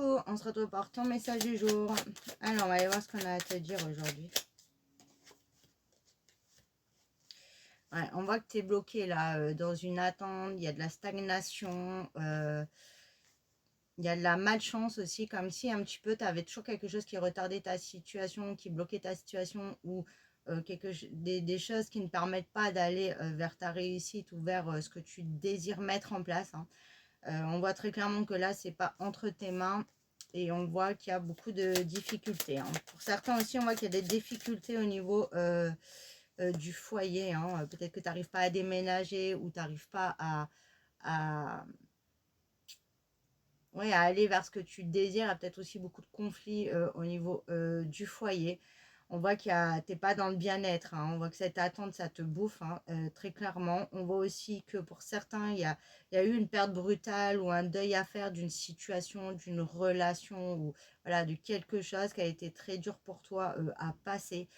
coucou, on se retrouve pour ton message du jour. Alors, on va aller voir ce qu'on a à te dire aujourd'hui. Ouais, on voit que tu es bloqué là, dans une attente, il y a de la stagnation, il y a de la malchance aussi, comme si un petit peu tu avais toujours quelque chose qui retardait ta situation, qui bloquait ta situation, ou des choses qui ne permettent pas d'aller vers ta réussite ou vers ce que tu désires mettre en place, hein. On voit très clairement que là, c'est pas entre tes mains et on voit qu'il y a beaucoup de difficultés, hein. Pour certains aussi, on voit qu'il y a des difficultés au niveau du foyer, hein. Peut-être que tu n'arrives pas à déménager ou tu n'arrives pas à, ouais, à aller vers ce que tu désires. Il y a peut-être aussi beaucoup de conflits au niveau du foyer. On voit qu'il y a, t'es pas dans le bien-être, hein. On voit que cette attente, ça te bouffe, hein, très clairement. On voit aussi que pour certains, il y a eu une perte brutale ou un deuil à faire d'une situation, d'une relation ou voilà, de quelque chose qui a été très dur pour toi à passer.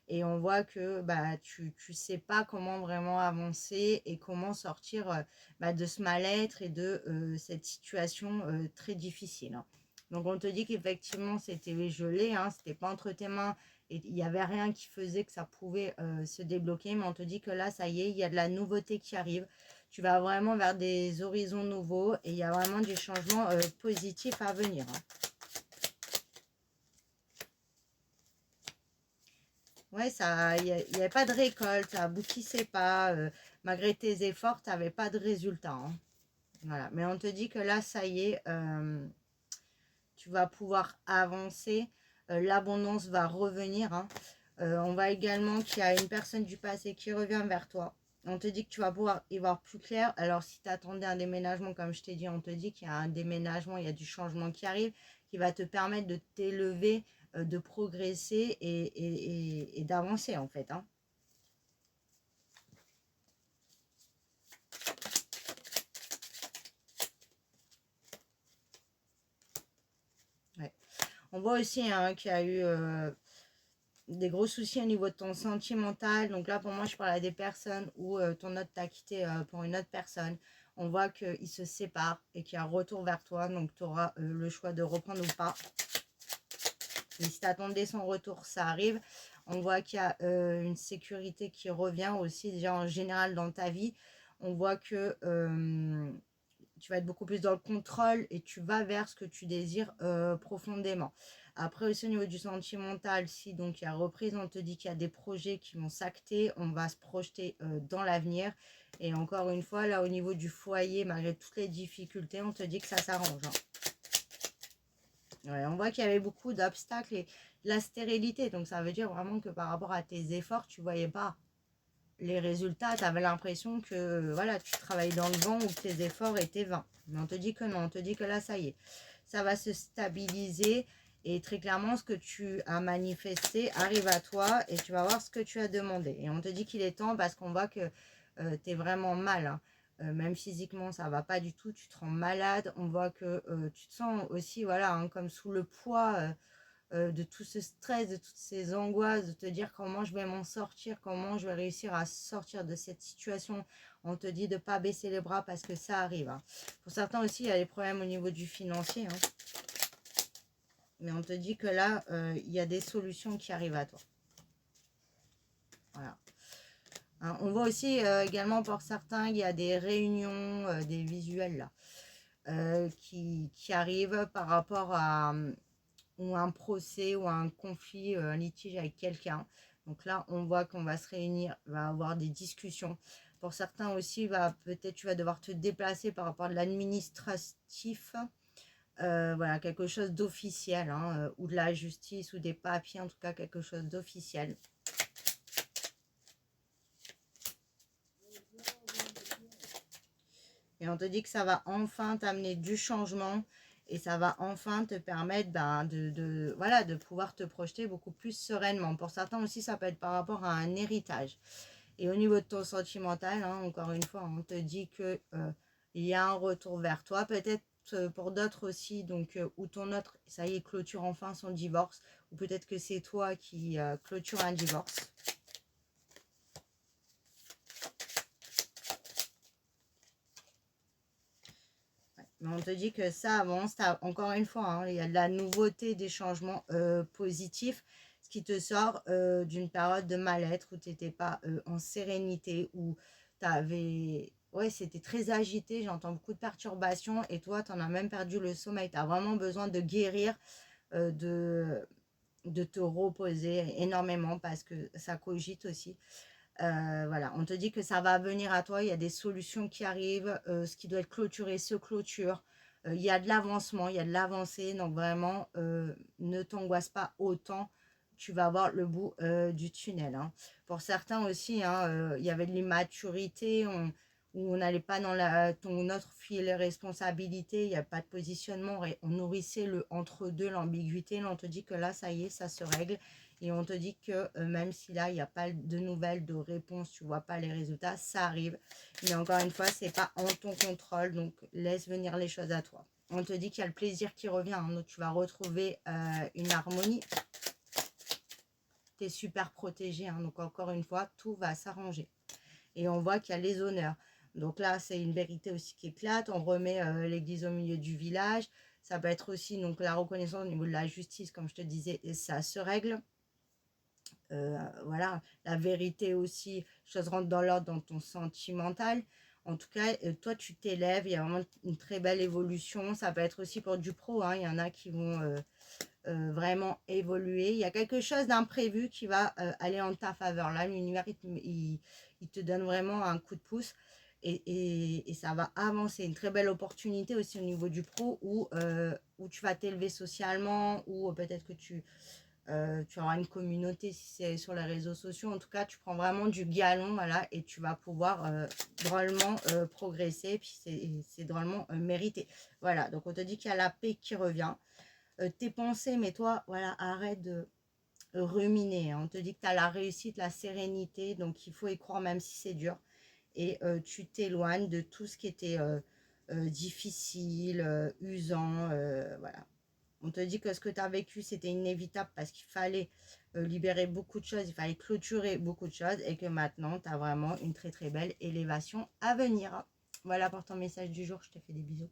Et on voit que bah, tu sais pas comment vraiment avancer et comment sortir bah, de ce mal-être et de cette situation très difficile, hein. Donc on te dit qu'effectivement c'était gelé, hein, c'était pas entre tes mains et il n'y avait rien qui faisait que ça pouvait se débloquer, mais on te dit que là ça y est, il y a de la nouveauté qui arrive. Tu vas vraiment vers des horizons nouveaux et il y a vraiment du changement positif à venir, hein. Ouais, ça, il n'y avait pas de récolte, ça aboutissait pas. Malgré tes efforts, tu n'avais pas de résultat, hein. Voilà. Mais on te dit que là, ça y est, tu vas pouvoir avancer. L'abondance va revenir, hein. On voit également qu'il y a une personne du passé qui revient vers toi. On te dit que tu vas pouvoir y voir plus clair. Alors, si tu attendais un déménagement, comme je t'ai dit, on te dit qu'il y a un déménagement, il y a du changement qui arrive, qui va te permettre de t'élever, de progresser et d'avancer, en fait, hein. Ouais. On voit aussi hein, qu'il y a eu des gros soucis au niveau de ton sentimental. Donc là, pour moi, je parle à des personnes où ton autre t'a quitté pour une autre personne. On voit qu'ils se séparent et qu'il y a un retour vers toi. Donc, tu auras le choix de reprendre ou pas. Et si tu attendais son retour, ça arrive. On voit qu'il y a une sécurité qui revient aussi, déjà en général dans ta vie. On voit que tu vas être beaucoup plus dans le contrôle et tu vas vers ce que tu désires profondément. Après aussi au niveau du sentimental, si donc il y a reprise, on te dit qu'il y a des projets qui vont s'acter, on va se projeter dans l'avenir. Et encore une fois, là au niveau du foyer, malgré toutes les difficultés, on te dit que ça s'arrange, hein. Ouais, on voit qu'il y avait beaucoup d'obstacles et de la stérilité. Donc ça veut dire vraiment que par rapport à tes efforts, tu ne voyais pas les résultats, tu avais l'impression que voilà, tu travailles dans le vent ou que tes efforts étaient vains. Mais on te dit que non, on te dit que là, ça y est. Ça va se stabiliser et très clairement, ce que tu as manifesté arrive à toi et tu vas voir ce que tu as demandé. Et on te dit qu'il est temps parce qu'on voit que tu es vraiment mal, hein. Même physiquement, ça va pas du tout, tu te rends malade. On voit que tu te sens aussi, voilà, hein, comme sous le poids de tout ce stress, de toutes ces angoisses, de te dire comment je vais m'en sortir, comment je vais réussir à sortir de cette situation. On te dit de ne pas baisser les bras parce que ça arrive, hein. Pour certains aussi, il y a des problèmes au niveau du financier, hein. Mais on te dit que là, il y a des solutions qui arrivent à toi. Voilà. Hein, on voit aussi également pour certains, il y a des réunions, des visuels là, qui arrivent par rapport à ou un procès ou un conflit, un litige avec quelqu'un. Donc là, on voit qu'on va se réunir, va avoir des discussions. Pour certains aussi, peut-être tu vas devoir te déplacer par rapport à l'administratif. Voilà, quelque chose d'officiel, hein, ou de la justice, ou des papiers, en tout cas quelque chose d'officiel. Et on te dit que ça va enfin t'amener du changement et ça va enfin te permettre voilà, de pouvoir te projeter beaucoup plus sereinement. Pour certains aussi, ça peut être par rapport à un héritage. Et au niveau de ton sentimental, hein, encore une fois, on te dit que il y a un retour vers toi. Peut-être pour d'autres aussi, donc où ton autre, ça y est, clôture enfin son divorce. Ou peut-être que c'est toi qui clôture un divorce. Mais on te dit que ça avance. Encore une fois, hein, il y a de la nouveauté, des changements positifs. Ce qui te sort d'une période de mal-être où tu n'étais pas en sérénité, où tu avais... Ouais, c'était très agité. J'entends beaucoup de perturbations. Et toi, tu en as même perdu le sommeil. Tu as vraiment besoin de guérir, euh, de, de te reposer énormément parce que ça cogite aussi. Voilà, on te dit que ça va venir à toi, il y a des solutions qui arrivent, ce qui doit être clôturé se clôture, il y a de l'avancement, il y a de l'avancée, donc vraiment, ne t'angoisse pas autant, tu vas voir le bout du tunnel. Hein. Pour certains aussi, hein, il y avait de l'immaturité, où on n'allait pas dans notre fil responsabilité, il n'y a pas de positionnement, on nourrissait le entre-deux, l'ambiguïté, là on te dit que là, ça y est, ça se règle. Et on te dit que même si là, il n'y a pas de nouvelles, de réponses, tu vois pas les résultats, ça arrive. Mais encore une fois, c'est pas en ton contrôle, donc laisse venir les choses à toi. On te dit qu'il y a le plaisir qui revient, hein, donc tu vas retrouver une harmonie. Tu es super protégé, hein, donc encore une fois, tout va s'arranger. Et on voit qu'il y a les honneurs. Donc là, c'est une vérité aussi qui éclate. On remet l'église au milieu du village. Ça peut être aussi donc la reconnaissance au niveau de la justice, comme je te disais, et ça se règle. Voilà, la vérité aussi, choses rentrent dans l'ordre dans ton sentimental. En tout cas, toi, tu t'élèves, il y a vraiment une très belle évolution. Ça peut être aussi pour du pro, hein. Il y en a qui vont vraiment évoluer. Il y a quelque chose d'imprévu qui va aller en ta faveur. Là, l'univers, il te donne vraiment un coup de pouce et ça va avancer. Une très belle opportunité aussi au niveau du pro où tu vas t'élever socialement, ou peut-être que tu auras une communauté si c'est sur les réseaux sociaux. En tout cas, tu prends vraiment du galon, voilà, et tu vas pouvoir drôlement progresser. Puis c'est drôlement mérité. Voilà, donc on te dit qu'il y a la paix qui revient. Tes pensées, mais toi, voilà, arrête de ruminer. Hein. On te dit que tu as la réussite, la sérénité, donc il faut y croire même si c'est dur. Et tu t'éloignes de tout ce qui était difficile, usant, voilà. On te dit que ce que tu as vécu, c'était inévitable parce qu'il fallait libérer beaucoup de choses, il fallait clôturer beaucoup de choses et que maintenant, tu as vraiment une très très belle élévation à venir. Voilà pour ton message du jour, je te fais des bisous.